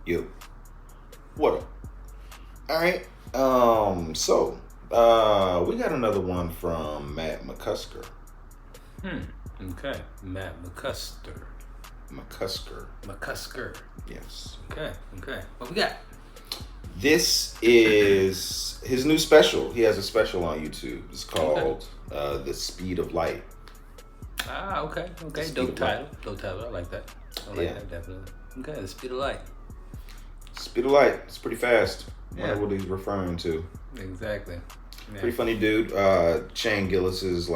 Yo, what up? All right. We got another one from Matt McCusker. Okay. Matt McCusker. McCusker. Yes. Okay. What we got? This is his new special. He has a special on YouTube. It's called The Speed of Light. Okay. Dope title. I like that. That definitely. Okay, The Speed of Light. Speed of Light. It's pretty fast. I Yeah. wonder what he's referring to. Exactly. Yeah. Pretty funny dude. Shane Gillis's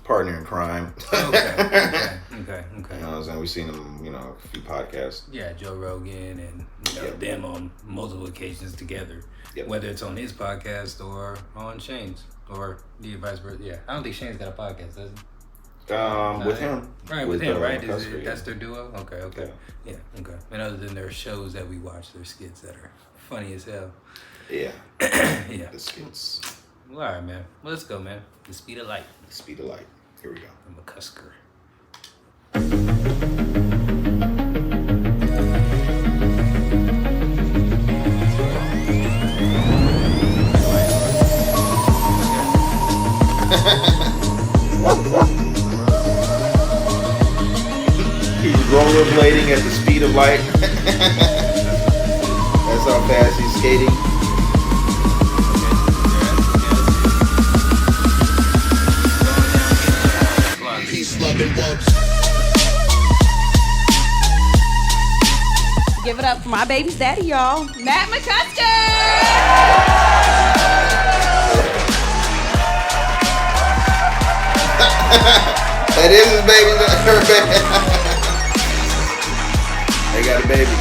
partner in crime. Okay. You know what I'm saying? We've seen him, a few podcasts. Yeah, Joe Rogan and them on multiple occasions together. Yep. Whether it's on his podcast or on Shane's or the vice versa. Yeah, I don't think Shane's got a podcast, does he? With him. Right, with him, right? McCusker, That's their duo? Okay. Yeah, okay. And other than their shows that we watch, their skits that are funny as hell. Yeah. Yeah. The skits. Well, all right, man. Well, let's go, man. The Speed of Light. The Speed of Light. Here we go. I'm a McCusker. He's rollerblading at the speed of light. That's how fast he's skating. Give it up for my baby's daddy, y'all. Matt McCusker! That is his baby. Her baby. They got a baby.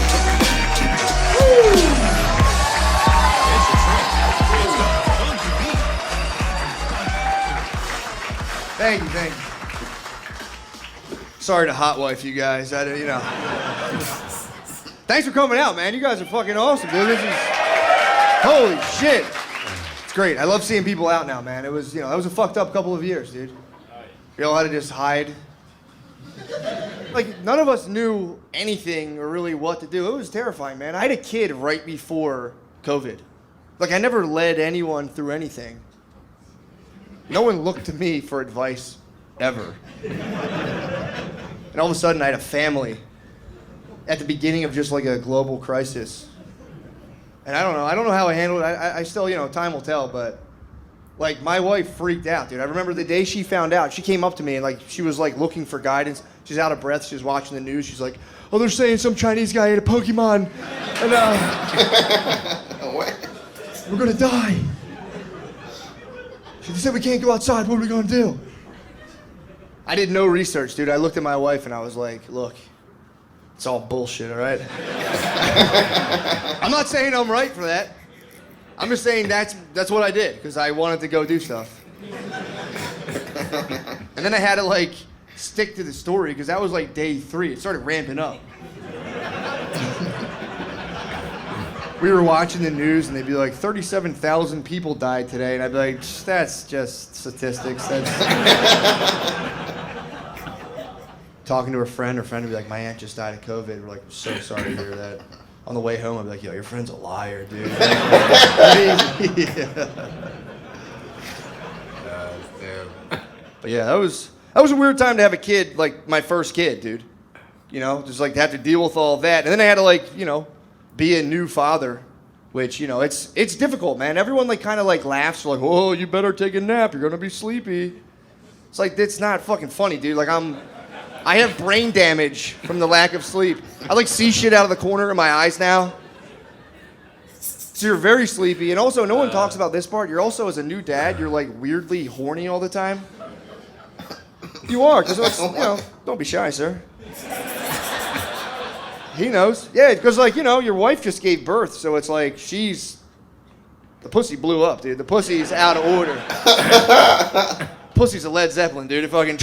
Thank you. Sorry to hot wife you guys. Thanks for coming out, man. You guys are fucking awesome, dude. This is holy shit. It's great. I love seeing people out now, man. It was, that was a fucked up couple of years, dude. We all had to just hide. None of us knew anything or really what to do. It was terrifying, man. I had a kid right before COVID. I never led anyone through anything. No one looked to me for advice, ever. And all of a sudden, I had a family at the beginning of just a global crisis. And I don't know how I handled it. I still, time will tell, but my wife freaked out, dude. I remember the day she found out, she came up to me and she was looking for guidance. She's out of breath. She was watching the news. She's like, oh, they're saying some Chinese guy ate a Pokemon. And What? we're gonna die. She said we can't go outside. What are we gonna do? I did no research, dude. I looked at my wife and I was like, look, it's all bullshit, all right? I'm not saying I'm right for that. I'm just saying that's what I did because I wanted to go do stuff. And then I had to stick to the story because that was day 3. It started ramping up. We were watching the news and they'd be 37,000 people died today, and I'd be like, that's just statistics. Talking to her friend would be like, my aunt just died of COVID. We're I'm so sorry to hear that. On the way home, I'd be like, yo, your friend's a liar, dude. But yeah, that was a weird time to have a kid, my first kid, dude. Just to have to deal with all that. And then I had to be a new father, which, it's difficult, man. Everyone kind of laughs, oh, you better take a nap. You're going to be sleepy. It's it's not fucking funny, dude. I have brain damage from the lack of sleep. I see shit out of the corner of my eyes now. So you're very sleepy. And also, no one talks about this part. You're also, as a new dad, you're weirdly horny all the time. You are, because don't be shy, sir. He knows. Yeah, because your wife just gave birth, so it's the pussy blew up, dude. The pussy's out of order. Pussy's a Led Zeppelin, dude. It fucking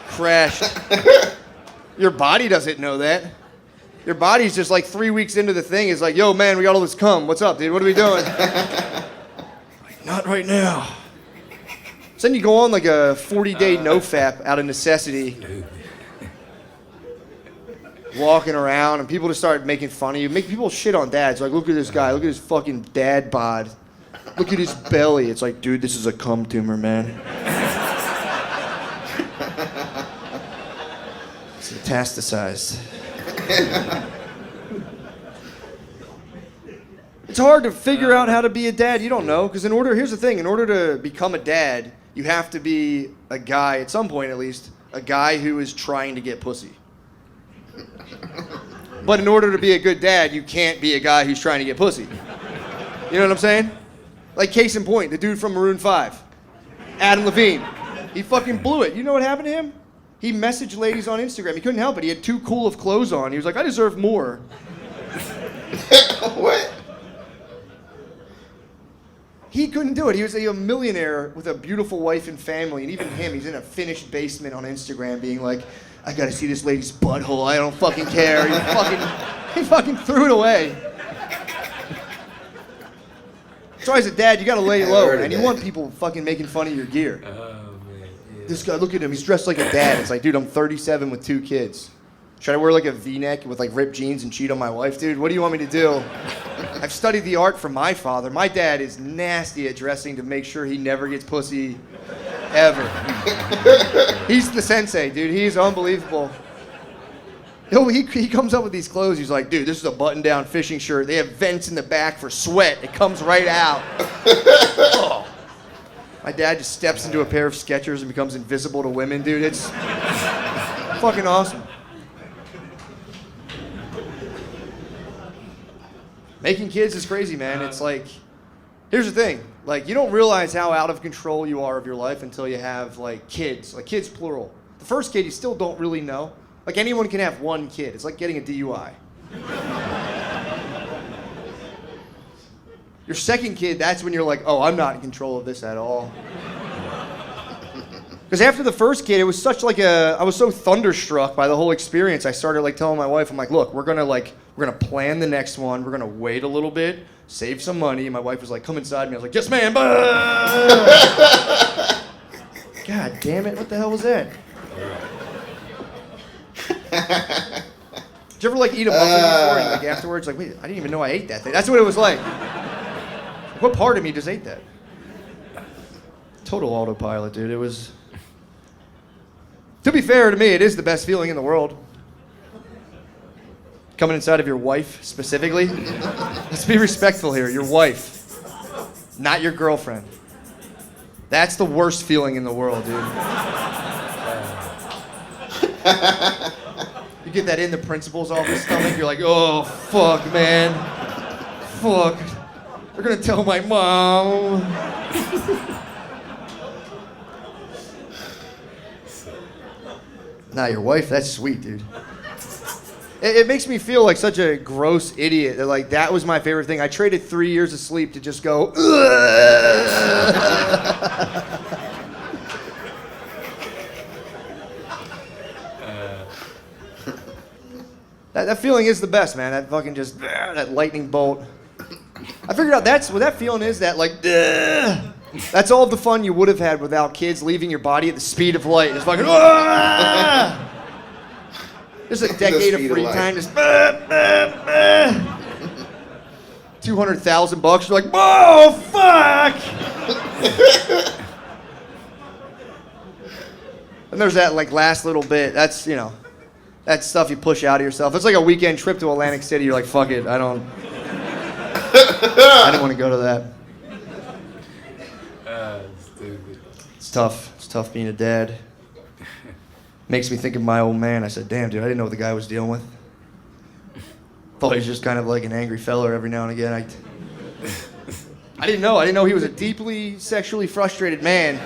crashed. Your body doesn't know that. Your body's just 3 weeks into the thing. It's yo, man, we got all this cum. What's up, dude? What are we doing? Not right now. So then you go on a 40-day nofap out of necessity. walking around, and people just start making fun of you. Make people shit on dads. Like, look at this guy. Look at his fucking dad bod. Look at his belly. It's like, dude, this is a cum tumor, man. It's metastasized. It's hard to figure out how to be a dad. You don't know, because here's the thing. In order to become a dad, you have to be a guy, at some point at least, a guy who is trying to get pussy. But in order to be a good dad, you can't be a guy who's trying to get pussy. You know what I'm saying? Like, case in point, the dude from Maroon 5, Adam Levine. He fucking blew it. You know what happened to him? He messaged ladies on Instagram. He couldn't help it. He had too cool of clothes on. He was like, I deserve more. What? He couldn't do it. He was a millionaire with a beautiful wife and family. And even him, he's in a finished basement on Instagram being like, I gotta see this lady's butthole. I don't fucking care. He fucking threw it away. So as a dad, you gotta lay low, man. You want people fucking making fun of your gear. Oh, man. Yeah. This guy, look at him. He's dressed like a dad. It's like, dude, I'm 37 with 2 kids. Should I wear like a V-neck with like ripped jeans and cheat on my wife, dude? What do you want me to do? I've studied the art from my father. My dad is nasty at dressing to make sure he never gets pussy, ever. He's the sensei, dude. He's unbelievable. He comes up with these clothes. He's like, dude, this is a button-down fishing shirt. They have vents in the back for sweat. It comes right out. Oh. My dad just steps into a pair of Skechers and becomes invisible to women, dude. It's fucking awesome. Making kids is crazy, man. It's like, here's the thing. Like, you don't realize how out of control you are of your life until you have, like, kids plural. The first kid, you still don't really know. Like, anyone can have one kid. It's like getting a DUI. Your second kid, that's when you're like, oh, I'm not in control of this at all. Because after the first kid, it was such like I was so thunderstruck by the whole experience. I started like telling my wife, I'm like, look, we're gonna plan the next one. We're gonna wait a little bit, save some money. And my wife was like, come inside me. I was like, yes, ma'am. God damn it! What the hell was that? Did you ever like eat a muffin before and like afterwards, like, wait, I didn't even know I ate that thing. That's what it was like. What part of me just ate that? Total autopilot, dude. It was. To be fair to me, it is the best feeling in the world. Coming inside of your wife, specifically. Let's be respectful here. Your wife, not your girlfriend. That's the worst feeling in the world, dude. You get that in the principal's office stomach, you're like, oh, fuck, man. Fuck. They're gonna tell my mom. Nah, your wife, that's sweet, dude. It makes me feel like such a gross idiot that like that was my favorite thing. I traded 3 years of sleep to just go, that feeling is the best, man. That fucking just, that lightning bolt. I figured out that's what that feeling is, that like, that's all the fun you would have had without kids leaving your body at the speed of light. It's fucking, there's a decade of free time, just, $200,000. You're like, oh, fuck! And there's that like last little bit. That's, you know, that's stuff you push out of yourself. It's like a weekend trip to Atlantic City. You're like, fuck it, I don't want to go to that. Stupid. It's tough. It's tough being a dad. Makes me think of my old man. I said, damn, dude, I didn't know what the guy was dealing with. Thought he was just kind of like an angry fella every now and again. I didn't know. I didn't know he was a deeply sexually frustrated man.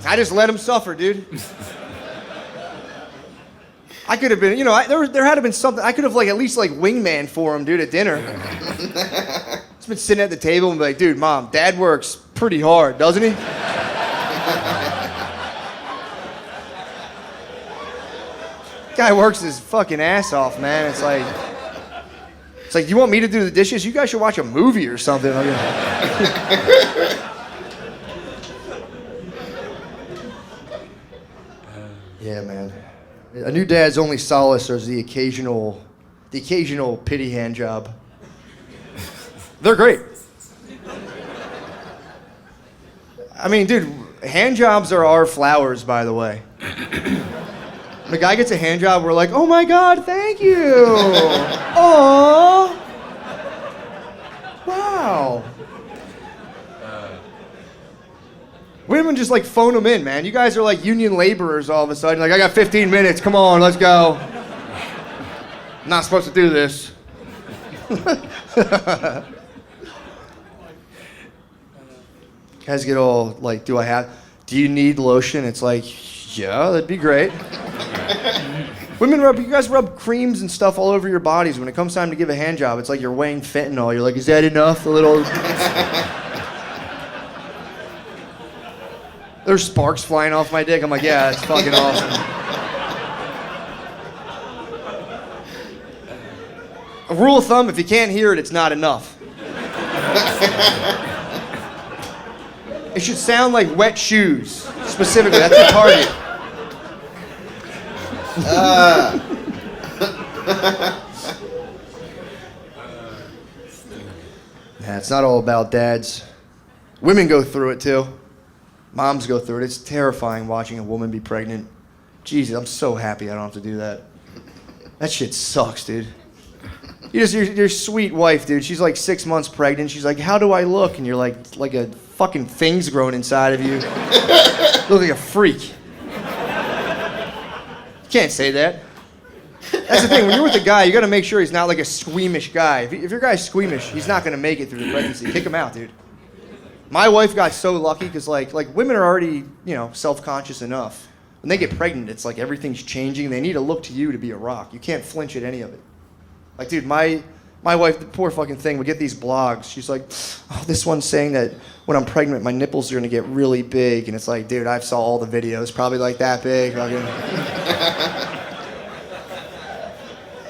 I just let him suffer, dude. I could have been, you know, there had to been something. I could have like at least like wingman for him, dude, at dinner. Just been sitting at the table and be like, dude, mom, dad works pretty hard, doesn't he? Guy works his fucking ass off, man. It's like, you want me to do the dishes? You guys should watch a movie or something. Yeah, man. A new dad's only solace is the occasional pity hand job. They're great. I mean, dude, hand jobs are our flowers, by the way. When a guy gets a hand job, we're like, oh my God, thank you. Aww. Wow. Women just like phone them in, man. You guys are like union laborers all of a sudden. Like, I got 15 minutes. Come on, let's go. I'm not supposed to do this. Guys get all like, do you need lotion? It's like, yeah, that'd be great. You guys rub creams and stuff all over your bodies. When it comes time to give a hand job, it's like you're weighing fentanyl. You're like, is that enough? There's sparks flying off my dick. I'm like, yeah, that's fucking awesome. A rule of thumb, if you can't hear it, it's not enough. It should sound like wet shoes, specifically. That's the target. Yeah, it's not all about dads. Women go through it too. Moms go through it. It's terrifying watching a woman be pregnant. Jesus, I'm so happy I don't have to do that. That shit sucks, dude. Your sweet wife, dude. She's like 6 months pregnant. She's like, how do I look? And you're like a fucking thing's growing inside of you. You look like a freak. You can't say that. That's the thing. When you're with a guy, you got to make sure he's not like a squeamish guy. If your guy's squeamish, he's not going to make it through the pregnancy. Kick him out, dude. My wife got so lucky because like women are already, self-conscious enough. When they get pregnant, it's like everything's changing. They need to look to you to be a rock. You can't flinch at any of it. Like, dude, my wife, the poor fucking thing, would get these blogs. She's like, oh, this one's saying that when I'm pregnant, my nipples are going to get really big. And it's like, dude, I saw all the videos, probably like that big.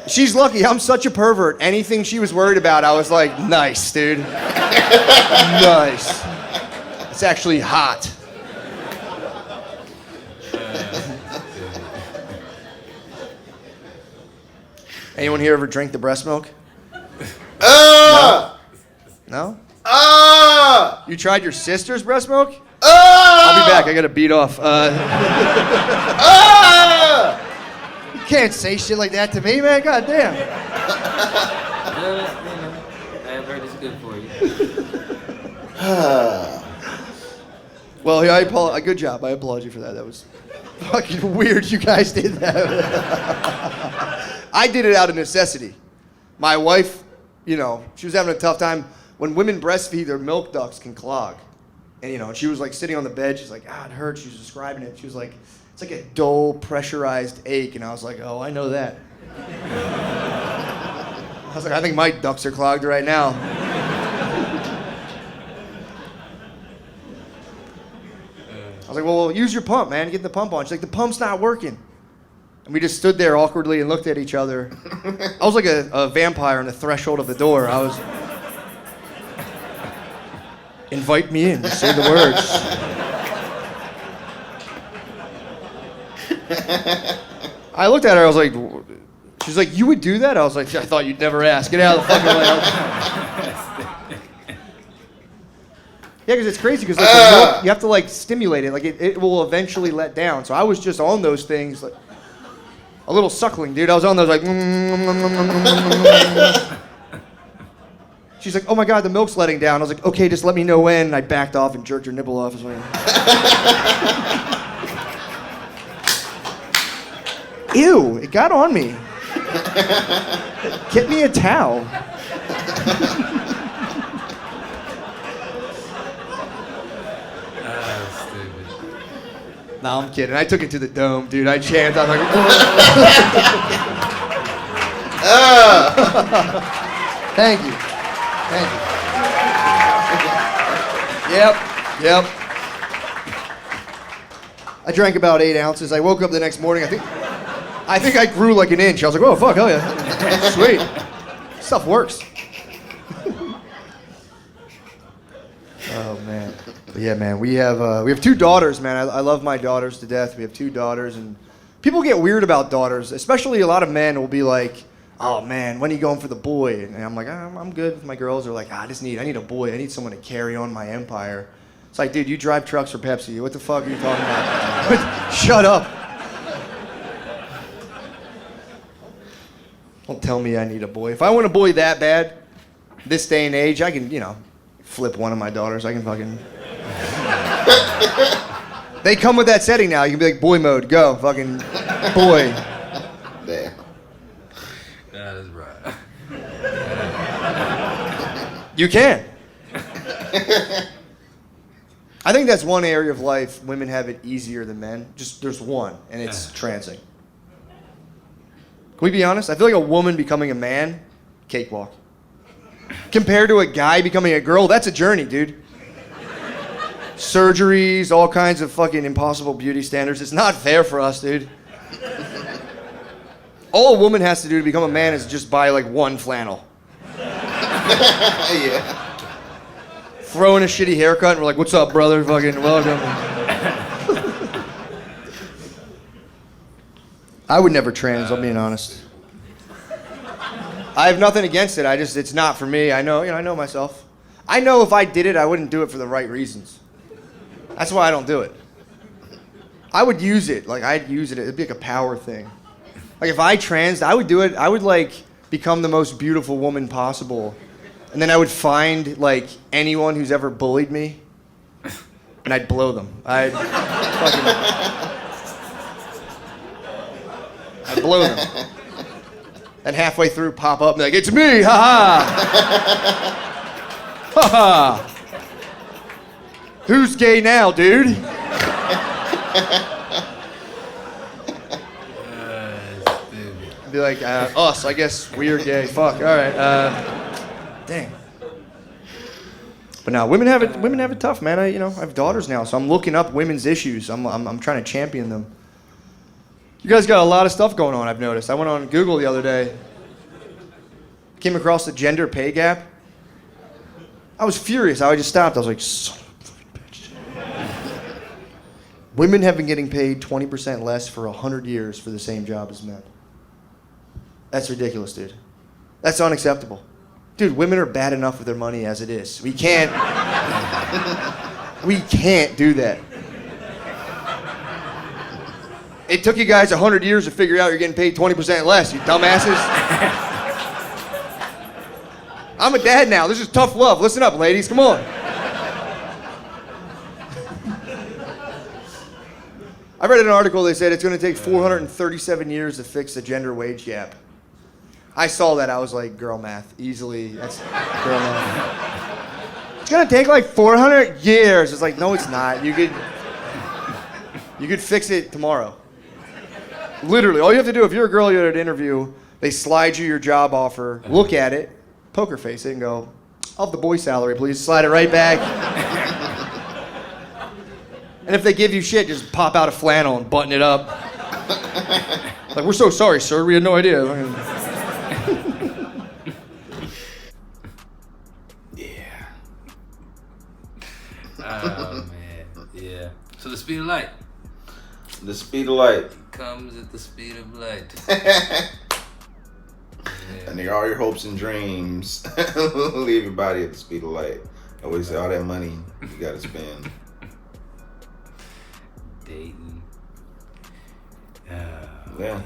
She's lucky. I'm such a pervert. Anything she was worried about, I was like, nice, dude. Nice. It's actually hot. Anyone here ever drink the breast milk? No? You tried your sister's breast milk? I'll be back. I got to beat off. You can't say shit like that to me, man. God damn. I've heard it's good for you. Well, yeah, good job. I applaud you for that. That was fucking weird you guys did that. I did it out of necessity. My wife, she was having a tough time. When women breastfeed, their milk ducts can clog. And, she was like sitting on the bed. She's like, it hurts. She was describing it. She was like, it's like a dull, pressurized ache. And I was like, oh, I know that. I was like, I think my ducts are clogged right now. I was like, well, use your pump, man. Get the pump on. She's like, the pump's not working. And we just stood there awkwardly and looked at each other. I was like a vampire on the threshold of the door. I was... Invite me in. Say the words. I looked at her. I was like, she's like, you would do that? I was like, I thought you'd never ask. Get out of the fucking way. Yeah, because it's crazy. Because the milk, you have to like stimulate it. Like it will eventually let down. So I was just on those things, like a little suckling, dude. I was on those like. She's like, oh my God, the milk's letting down. I was like, okay, just let me know when. And I backed off and jerked her nipple off. Ew, it got on me. Get me a towel. Stupid. No, I'm kidding. I took it to the dome, dude. I chanted. I was like, thank you. Thank you. Yep. I drank about 8 ounces. I woke up the next morning. I think I grew like an inch. I was like, oh fuck, hell yeah, sweet. Stuff works. Oh man. But yeah, man. We have 2 daughters, man. I love my daughters to death. We have 2 daughters, and people get weird about daughters, especially a lot of men will be like, oh man, when are you going for the boy? And I'm like, I'm good with my girls. They're like, I need a boy. I need someone to carry on my empire. It's like, dude, you drive trucks for Pepsi. What the fuck are you talking about? Shut up. Don't tell me I need a boy. If I want a boy that bad, this day and age, I can, flip one of my daughters. I can fucking... They come with that setting now. You can be like, boy mode, go. Fucking boy. Damn. That is right. You can. I think that's one area of life women have it easier than men. Just there's one, and it's transing. Can we be honest? I feel like a woman becoming a man, cakewalk. Compared to a guy becoming a girl, that's a journey, dude. Surgeries, all kinds of fucking impossible beauty standards. It's not fair for us, dude. All a woman has to do to become a man is just buy like one flannel. Yeah. Throw in a shitty haircut and we're like, what's up, brother? Fucking welcome. I would never trans, I'm being honest. I have nothing against it. It's not for me. I know myself. I know if I did it, I wouldn't do it for the right reasons. That's why I don't do it. I would use it. Like, I'd use it. It'd be like a power thing. Like, if I transed, I would do it. I would, like, become the most beautiful woman possible. And then I would find, like, anyone who's ever bullied me, and I'd blow them. I'd blow them. And halfway through, pop up and be like, it's me, ha-ha! Ha-ha! Who's gay now, dude? I'd be like, us, I guess we're gay. Fuck, all right. Dang. But now women have it tough, man. I have daughters now, so I'm looking up women's issues. I'm trying to champion them. You guys got a lot of stuff going on, I've noticed. I went on Google the other day. Came across the gender pay gap. I was furious. I just stopped. I was like, son of a fucking bitch. Women have been getting paid 20% less for 100 years for the same job as men. That's ridiculous, dude. That's unacceptable. Dude, women are bad enough with their money as it is. We can't do that. It took you guys 100 years to figure out you're getting paid 20% less, you dumbasses. I'm a dad now. This is tough love. Listen up, ladies. Come on. I read an article. They said it's going to take 437 years to fix the gender wage gap. I saw that. I was like, girl math. Easily. That's girl math. It's going to take like 400 years. It's like, no, it's not. You could fix it tomorrow. Literally. All you have to do, if you're a girl, you're at an interview, they slide you your job offer, look at it, poker face it, and go, I'll have the boy salary, please. Slide it right back. And if they give you shit, just pop out a flannel and button it up. Like, we're so sorry, sir. We had no idea. Yeah. Oh, man. Yeah. So the speed of light. The speed of light. Comes at the speed of light. And they all your hopes and dreams. Leave your body at the speed of light. I always say all that money you gotta spend. Dating. Yeah.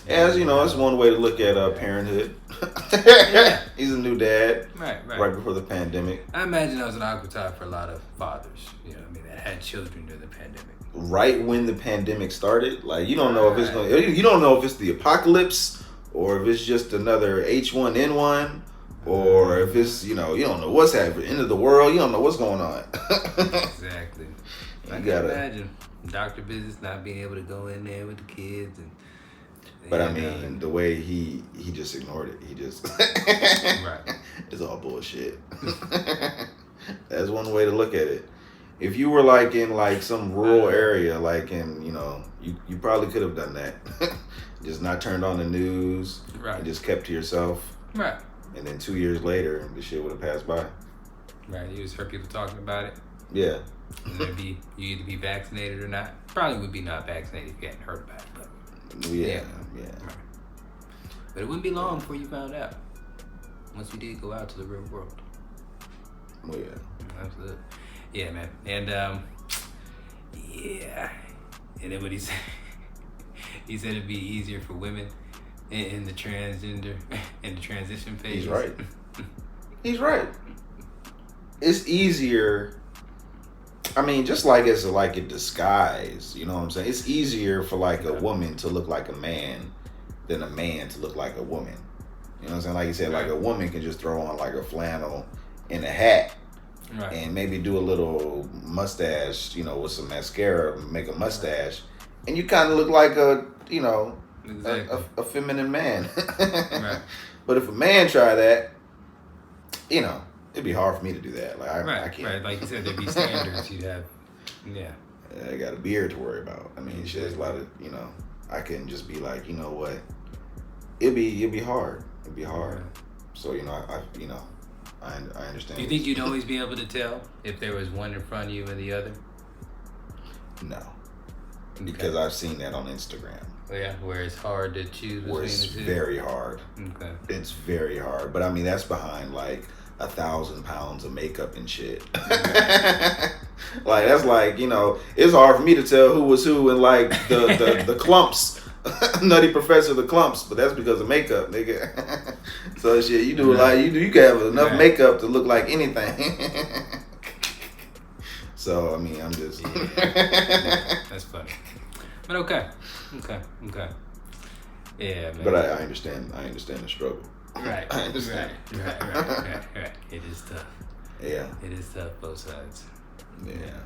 As you know, it's one way to look at parenthood. He's a new dad. Right before the pandemic. I imagine that was an awkward time for a lot of fathers, that had children during the pandemic. Right when the pandemic started, like you don't know if it's you don't know if it's the apocalypse or if it's just another H1N1 or if it's you don't know what's happening, end of the world. You don't know what's going on. Exactly. I can imagine doctor business, not being able to go in there with the kids But I mean, the way he just ignored it. He just right. It's all bullshit. That's one way to look at it. If you were like in like some rural area, like in you probably could have done that. Just not turned on the news. Right. And just kept to yourself. Right. And then 2 years later, the shit would have passed by. Right. You just heard people talking about it. Yeah. Maybe you either be vaccinated or not. Probably would be not vaccinated if you hadn't heard about it. But Yeah. Right. But it wouldn't be long before you found out. Once we did go out to the real world. Well, yeah. Absolutely. Yeah, man. And yeah. And then what he said, he said it'd be easier for women in the transgender, in the transition phase. He's right. He's right. It's easier. I mean, just like it's like a disguise, you know what I'm saying? It's easier for like a woman to look like a man than a man to look like a woman. You know what I'm saying? Like you said, like a woman can just throw on like a flannel and a hat and maybe do a little mustache, you know, with some mascara, make a mustache, and you kind of look like a, you know, a feminine man. But if a man try that, you know, it'd be hard for me to do that. Like I can't. Right, like you said, there'd be standards you'd have. Yeah. I got a beard to worry about. I mean, shit, there's a lot of, you know, I couldn't just be like, you know what? It'd be hard. It'd be hard. Right. So, you know, I understand. Do you think you'd always be able to tell if there was one in front of you and the other? No. Because I've seen that on Instagram. Yeah, where it's hard to choose between where it's the two. very hard. Okay. It's very hard. But I mean, that's behind like 1,000 pounds of makeup and shit. Like that's like, you know, it's hard for me to tell who was who in like the clumps. Nutty Professor the clumps, but that's because of makeup, nigga. So shit, you do a lot. You can have enough makeup to look like anything. So I mean, I'm just. That's funny. But okay. Yeah, man. But I understand. I understand the struggle. Right. I understand. Right. It is tough. Yeah. It is tough, both sides. Yeah.